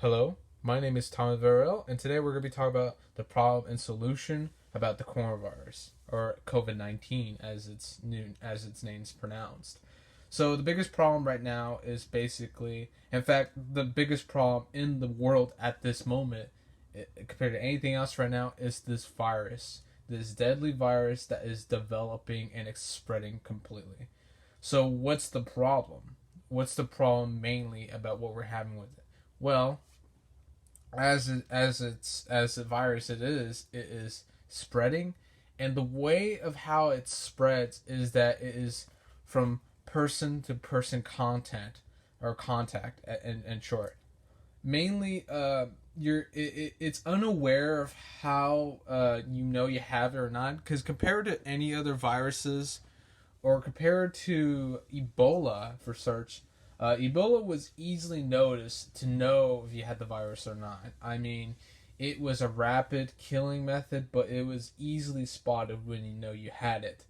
Hello, my name is Thomas Villarreal, and today we're going to be talking about the problem and solution about the coronavirus, or COVID-19, as its name is pronounced. So the biggest problem right now is basically, in fact, the biggest problem in the world at this moment, compared to anything else right now, is this virus, this deadly virus that is developing and it's spreading completely. So what's the problem? What's the problem mainly about what we're having with it? Well, as a virus it is spreading, and the way of how it spreads is that it is from person to person contact in short. Mainly it's unaware of how you have it or not, because compared to any other viruses, or compared to Ebola for search, Ebola was easily noticed to know if you had the virus or not. I mean, it was a rapid killing method, but it was easily spotted when you know you had it.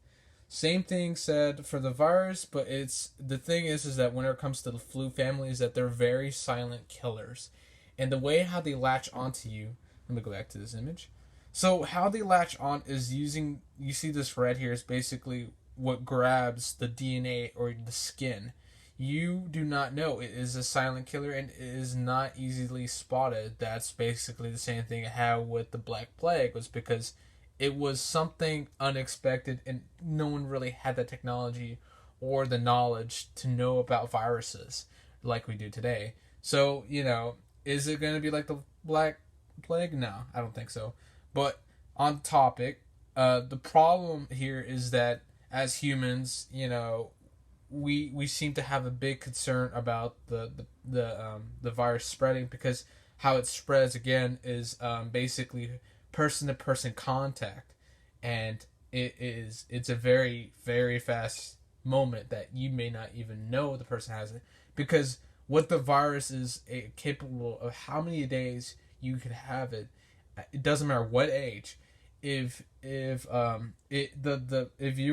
Same thing said for the virus, but it's the thing is that when it comes to the flu family, is that they're very silent killers, and the way how they latch onto you. Let me go back to this image. So how they latch on is using, you see this red here is basically what grabs the DNA or the skin. You do not know it is a silent killer, and it is not easily spotted. That's basically the same thing it had with the Black Plague, was because it was something unexpected and no one really had the technology or the knowledge to know about viruses like we do today. So, is it going to be like the Black Plague? No, I don't think so. But on topic, the problem here is that as humans, we seem to have a big concern about the virus spreading, because how it spreads again is basically person to person contact, and it's a very very fast moment that you may not even know the person has it, because what the virus is capable of, how many days you could have it. It doesn't matter what age. If you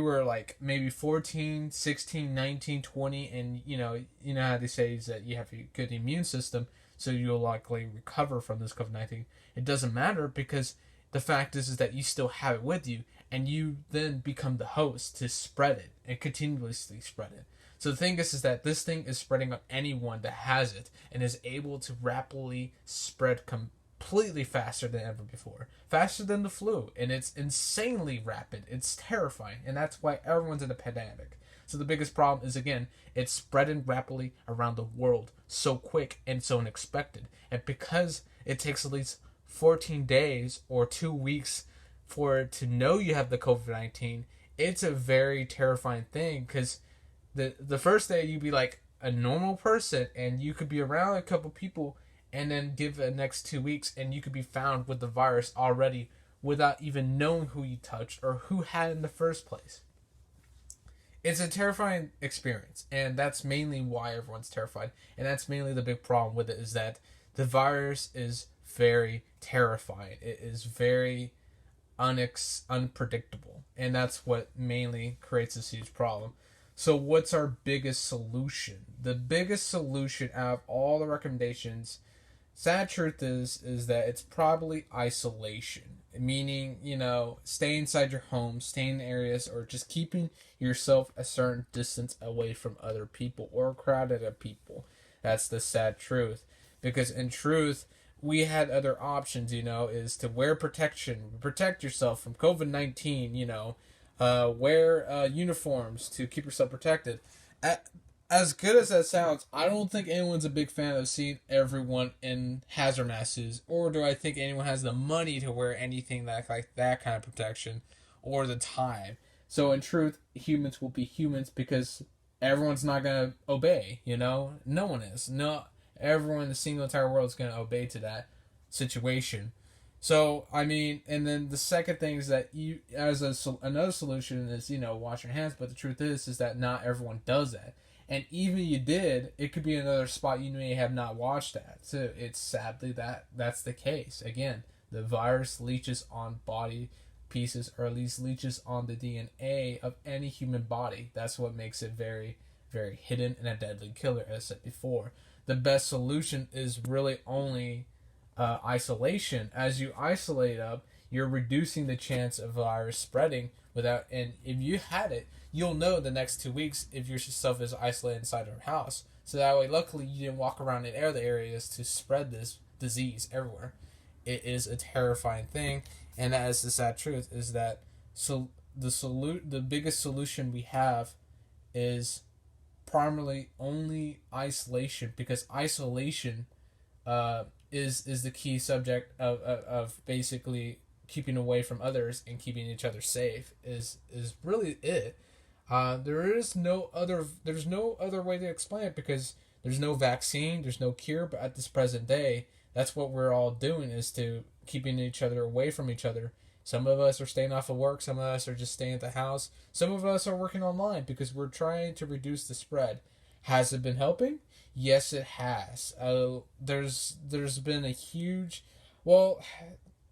were like maybe 14, 16, 19, 20, and you know how they say is that you have a good immune system, so you'll likely recover from this COVID-19. It doesn't matter, because the fact is that you still have it with you, and you then become the host to spread it and continuously spread it. So the thing is that this thing is spreading on anyone that has it, and is able to rapidly spread completely faster than ever before, faster than the flu, and it's insanely rapid. It's terrifying, and that's why everyone's in a pandemic. So the biggest problem is, again, it's spreading rapidly around the world so quick and so unexpected, and because it takes at least 14 days or 2 weeks for it to know you have the COVID-19, it's a very terrifying thing, because the first day you'd be like a normal person and you could be around a couple people, and then give the next 2 weeks and you could be found with the virus already without even knowing who you touched or who had it in the first place. It's a terrifying experience, and that's mainly why everyone's terrified, and that's mainly the big problem with it, is that the virus is very terrifying. It is very unpredictable, and that's what mainly creates this huge problem. So what's our biggest solution? The biggest solution out of all the recommendations, sad truth is that it's probably isolation, meaning stay inside your home, stay in areas, or just keeping yourself a certain distance away from other people or crowded of people. That's the sad truth, because in truth we had other options, is to wear protection, protect yourself from COVID-19, wear uniforms to keep yourself protected. As good as that sounds, I don't think anyone's a big fan of seeing everyone in hazard masks, or do I think anyone has the money to wear anything like that kind of protection, or the time. So in truth, humans will be humans, because everyone's not gonna obey. No one is. No, everyone in the single entire world is gonna obey to that situation. So I mean, and then the second thing is that you, another solution is wash your hands. But the truth is that not everyone does that, and even you did, it could be another spot you may have not watched at. So it's sadly that's the case. Again, the virus leaches on body pieces, or at least leaches on the DNA of any human body. That's what makes it very, very hidden and a deadly killer, as I said before. the best solution is really only isolation. As you isolate up, you're reducing the chance of virus spreading without. And if you had it, you'll know the next 2 weeks if yourself is isolated inside your house. So that way, luckily, you didn't walk around in other areas to spread this disease everywhere. It is a terrifying thing, and that is the sad truth. Is that so? The biggest solution we have is primarily only isolation, because isolation is the key subject of basically keeping away from others and keeping each other safe is really it. There's no other way to explain it, because there's no vaccine, there's no cure, but at this present day, that's what we're all doing, is to keeping each other away from each other. Some of us are staying off of work, some of us are just staying at the house, some of us are working online because we're trying to reduce the spread. Has it been helping? Yes, it has. There's been a huge, well,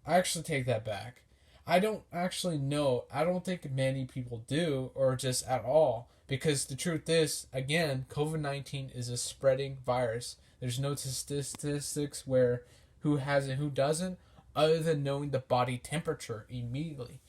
I actually take that back. I don't actually know. I don't think many people do, or just at all. Because the truth is, again, COVID-19 is a spreading virus. There's no statistics where who has it, who doesn't, other than knowing the body temperature immediately.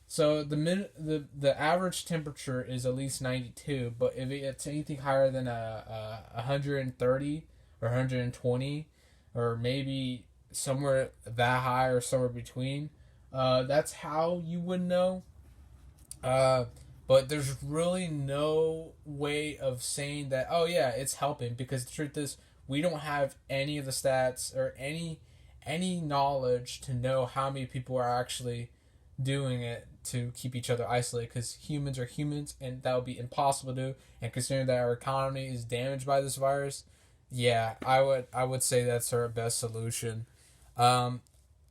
So the average temperature is at least 92, but if it's anything higher than 130 or 120, or maybe somewhere that high or somewhere between, that's how you would know. But there's really no way of saying that, oh yeah, it's helping, because the truth is, we don't have any of the stats or any knowledge to know how many people are actually doing it to keep each other isolated, because humans are humans and that would be impossible to do. And considering that our economy is damaged by this virus, yeah, I would say that's our best solution. Um,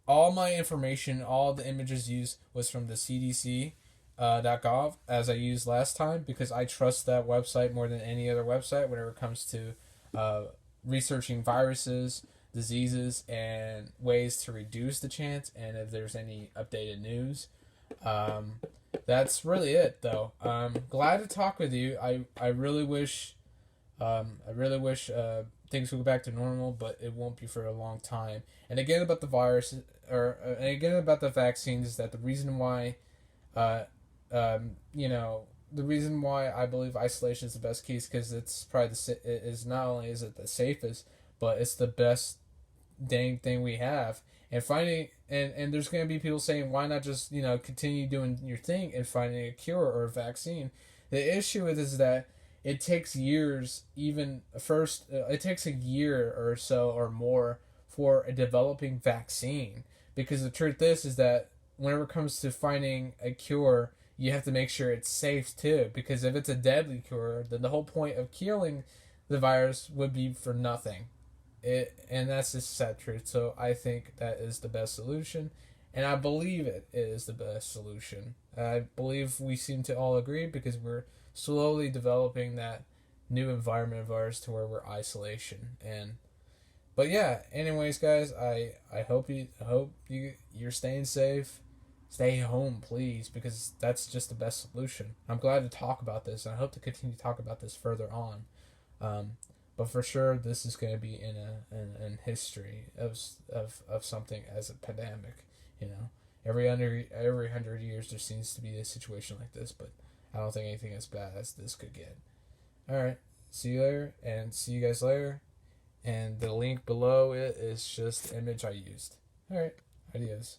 all my information, all the images used was from the CDC .gov, as I used last time, because I trust that website more than any other website whenever it comes to researching viruses, diseases, and ways to reduce the chance, and if there's any updated news. Um, that's really it, though. Glad to talk with you. I really wish things would go back to normal, but it won't be for a long time. And again about the virus, and again about the vaccines, is that the reason why, uh, the reason why I believe isolation is the best case, because it's probably it is not only is it the safest, but it's the best dang thing we have. And finding and there's going to be people saying, why not just continue doing your thing and finding a cure or a vaccine. The issue is that it takes years, even first it takes a year or so or more for a developing vaccine, because the truth is that whenever it comes to finding a cure, you have to make sure it's safe too, because if it's a deadly cure, then the whole point of killing the virus would be for nothing. And that's the sad truth. So I think that is the best solution, and I believe it is the best solution. I believe we seem to all agree, because we're slowly developing that new environment of ours to where we're isolation. And but yeah, anyways, guys, I hope you're staying safe. Stay home, please, because that's just the best solution. I'm glad to talk about this, and I hope to continue to talk about this further on. Um, but for sure, this is going to be in history of something as a pandemic. You know, every 100 years there seems to be a situation like this, but I don't think anything as bad as this could get. All right, see you later, and see you guys later. And the link below it is just the image I used. All right, adios.